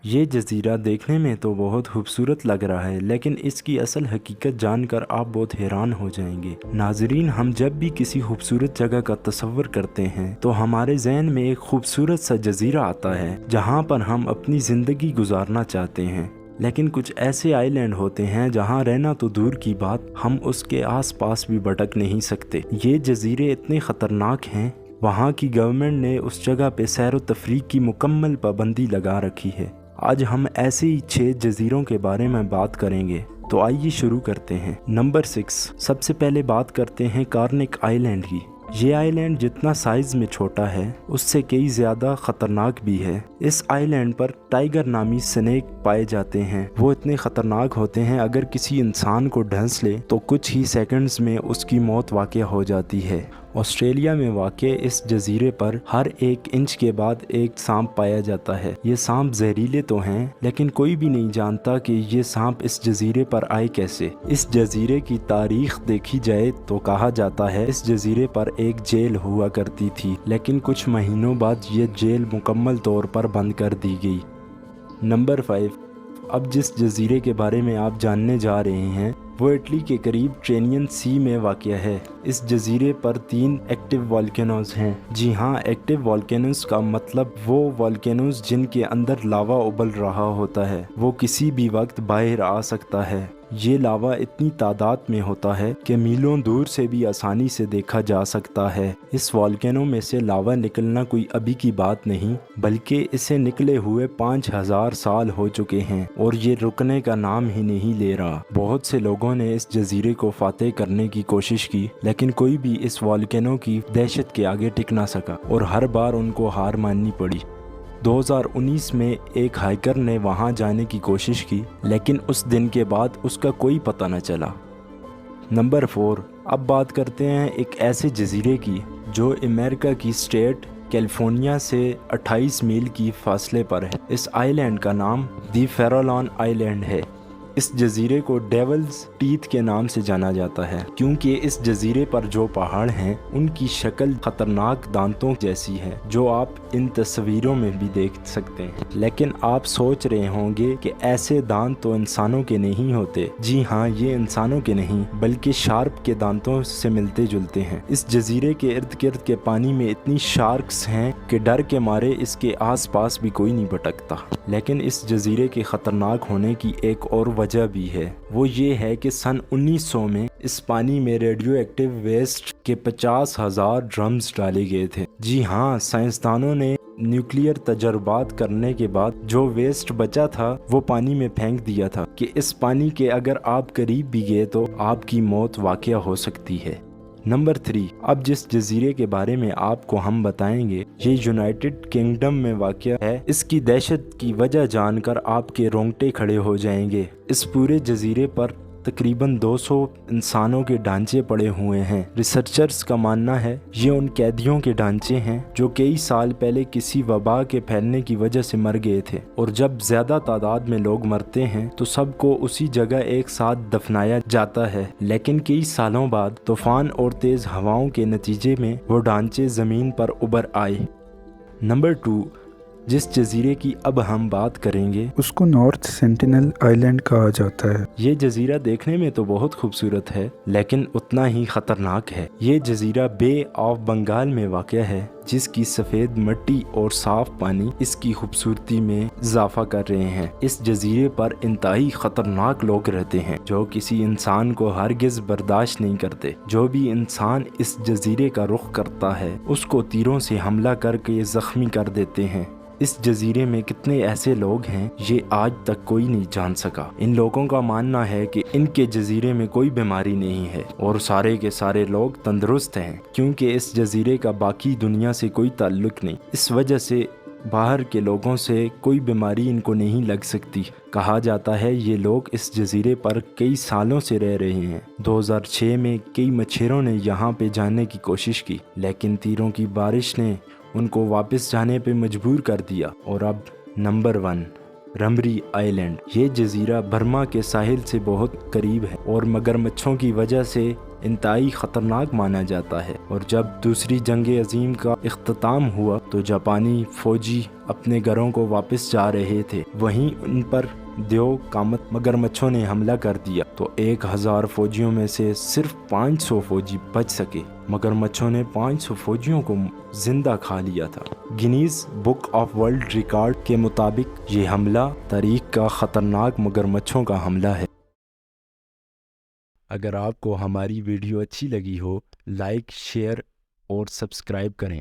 یہ جزیرہ دیکھنے میں تو بہت خوبصورت لگ رہا ہے، لیکن اس کی اصل حقیقت جان کر آپ بہت حیران ہو جائیں گے۔ ناظرین، ہم جب بھی کسی خوبصورت جگہ کا تصور کرتے ہیں تو ہمارے ذہن میں ایک خوبصورت سا جزیرہ آتا ہے جہاں پر ہم اپنی زندگی گزارنا چاہتے ہیں۔ لیکن کچھ ایسے آئی لینڈ ہوتے ہیں جہاں رہنا تو دور کی بات، ہم اس کے آس پاس بھی بھٹک نہیں سکتے۔ یہ جزیرے اتنے خطرناک ہیں، وہاں کی گورنمنٹ نے اس جگہ پہ سیر و تفریح کی مکمل پابندی لگا رکھی ہے۔ آج ہم ایسے ہی 6 جزیروں کے بارے میں بات کریں گے، تو آئیے شروع کرتے ہیں۔ نمبر 6، سب سے پہلے بات کرتے ہیں کارنک آئی لینڈ کی۔ یہ آئی لینڈ جتنا سائز میں چھوٹا ہے اس سے کئی زیادہ خطرناک بھی ہے۔ اس آئی لینڈ پر ٹائیگر نامی سنیک پائے جاتے ہیں۔ وہ اتنے خطرناک ہوتے ہیں، اگر کسی انسان کو ڈھنس لے تو کچھ ہی سیکنڈز میں اس کی موت واقع ہو جاتی ہے۔ آسٹریلیا میں واقع اس جزیرے پر ہر 1 انچ کے بعد ایک سانپ پایا جاتا ہے۔ یہ سانپ زہریلے تو ہیں، لیکن کوئی بھی نہیں جانتا کہ یہ سانپ اس جزیرے پر آئے کیسے۔ اس جزیرے کی تاریخ دیکھی جائے تو کہا جاتا ہے اس جزیرے پر ایک جیل ہوا کرتی تھی، لیکن کچھ مہینوں بعد یہ جیل مکمل طور پر بند کر دی گئی۔ نمبر 5، اب جس جزیرے کے بارے میں آپ جاننے جا رہے ہیں وہ اٹلی کے قریب ٹرینین سی میں واقع ہے۔ اس جزیرے پر 3 ایکٹیو والکینوز ہیں۔ جی ہاں، ایکٹیو والکینوز کا مطلب وہ والکینوز جن کے اندر لاوا ابل رہا ہوتا ہے، وہ کسی بھی وقت باہر آ سکتا ہے۔ یہ لاوا اتنی تعداد میں ہوتا ہے کہ میلوں دور سے بھی آسانی سے دیکھا جا سکتا ہے۔ اس والکینو میں سے لاوا نکلنا کوئی ابھی کی بات نہیں، بلکہ اسے نکلے ہوئے 5000 سال ہو چکے ہیں، اور یہ رکنے کا نام ہی نہیں لے رہا۔ بہت سے لوگوں نے اس جزیرے کو فاتح کرنے کی کوشش کی، لیکن کوئی بھی اس والکینو کی دہشت کے آگے ٹک نہ سکا، اور ہر بار ان کو ہار ماننی پڑی۔ 2019 میں ایک ہائیکر نے وہاں جانے کی کوشش کی، لیکن اس دن کے بعد اس کا کوئی پتہ نہ چلا۔ نمبر 4، اب بات کرتے ہیں ایک ایسے جزیرے کی جو امریکہ کی اسٹیٹ کیلیفورنیا سے 28 میل کی فاصلے پر ہے۔ اس آئی لینڈ کا نام دی فیرولان آئی لینڈ ہے۔ اس جزیرے کو ڈیولز ٹیتھ کے نام سے جانا جاتا ہے، کیونکہ اس جزیرے پر جو پہاڑ ہیں ان کی شکل خطرناک دانتوں جیسی ہے، جو آپ ان تصویروں میں بھی دیکھ سکتے ہیں۔ لیکن آپ سوچ رہے ہوں گے کہ ایسے دانت تو انسانوں کے نہیں ہوتے۔ جی ہاں، یہ انسانوں کے نہیں بلکہ شارک کے دانتوں سے ملتے جلتے ہیں۔ اس جزیرے کے ارد گرد کے پانی میں اتنی شارکس ہیں کہ ڈر کے مارے اس کے آس پاس بھی کوئی نہیں بھٹکتا۔ لیکن اس جزیرے کے خطرناک ہونے کی ایک اور وجہ بھی ہے، وہ یہ ہے کہ سن 1900 میں اس پانی میں ریڈیو ایکٹیو ویسٹ کے 50,000 ڈرمز ڈالے گئے تھے۔ جی ہاں، سائنسدانوں نے نیوکلیئر تجربات کرنے کے بعد جو ویسٹ بچا تھا وہ پانی میں پھینک دیا تھا کہ اس پانی کے اگر آپ قریب بھی گئے تو آپ کی موت واقع ہو سکتی ہے۔ نمبر 3، اب جس جزیرے کے بارے میں آپ کو ہم بتائیں گے یہ یونائٹڈ کنگڈم میں واقع ہے۔ اس کی دہشت کی وجہ جان کر آپ کے رونگٹے کھڑے ہو جائیں گے۔ اس پورے جزیرے پر تقریباً 200 انسانوں کے ڈھانچے پڑے ہوئے ہیں۔ ریسرچرز کا ماننا ہے یہ ان قیدیوں کے ڈھانچے ہیں جو کئی سال پہلے کسی وبا کے پھیلنے کی وجہ سے مر گئے تھے، اور جب زیادہ تعداد میں لوگ مرتے ہیں تو سب کو اسی جگہ ایک ساتھ دفنایا جاتا ہے، لیکن کئی سالوں بعد طوفان اور تیز ہواؤں کے نتیجے میں وہ ڈھانچے زمین پر ابھر آئے۔ نمبر 2، جس جزیرے کی اب ہم بات کریں گے اس کو نارتھ سینٹینل آئی لینڈ کہا جاتا ہے۔ یہ جزیرہ دیکھنے میں تو بہت خوبصورت ہے، لیکن اتنا ہی خطرناک ہے۔ یہ جزیرہ بے آف بنگال میں واقع ہے، جس کی سفید مٹی اور صاف پانی اس کی خوبصورتی میں اضافہ کر رہے ہیں۔ اس جزیرے پر انتہائی خطرناک لوگ رہتے ہیں جو کسی انسان کو ہرگز برداشت نہیں کرتے۔ جو بھی انسان اس جزیرے کا رخ کرتا ہے اس کو تیروں سے حملہ کر کے زخمی کر دیتے ہیں۔ اس جزیرے میں کتنے ایسے لوگ ہیں یہ آج تک کوئی نہیں جان سکا۔ ان لوگوں کا ماننا ہے کہ ان کے جزیرے میں کوئی بیماری نہیں ہے اور سارے کے سارے لوگ تندرست ہیں، کیونکہ اس جزیرے کا باقی دنیا سے کوئی تعلق نہیں۔ اس وجہ سے باہر کے لوگوں سے کوئی بیماری ان کو نہیں لگ سکتی۔ کہا جاتا ہے یہ لوگ اس جزیرے پر کئی سالوں سے رہ رہے ہیں۔ 2006 میں کئی مچھروں نے یہاں پہ جانے کی کوشش کی، لیکن تیروں کی بارش نے ان کو واپس جانے پہ مجبور کر دیا۔ اور اب نمبر 1، رمبری آئی لینڈ۔ یہ جزیرہ برما کے ساحل سے بہت قریب ہے اور مگرمچھوں کی وجہ سے انتہائی خطرناک مانا جاتا ہے، اور جب دوسری جنگ عظیم کا اختتام ہوا تو جاپانی فوجی اپنے گھروں کو واپس جا رہے تھے، وہیں ان پر دیو قامت مگرمچھوں نے حملہ کر دیا تو 1000 فوجیوں میں سے صرف 500 فوجی بچ سکے۔ مگرمچھوں نے 500 فوجیوں کو زندہ کھا لیا تھا۔ Guinness book of world record کے مطابق یہ حملہ تاریخ کا خطرناک مگرمچھوں کا حملہ ہے۔ اگر آپ کو ہماری ویڈیو اچھی لگی ہو، لائک، شیئر اور سبسکرائب کریں۔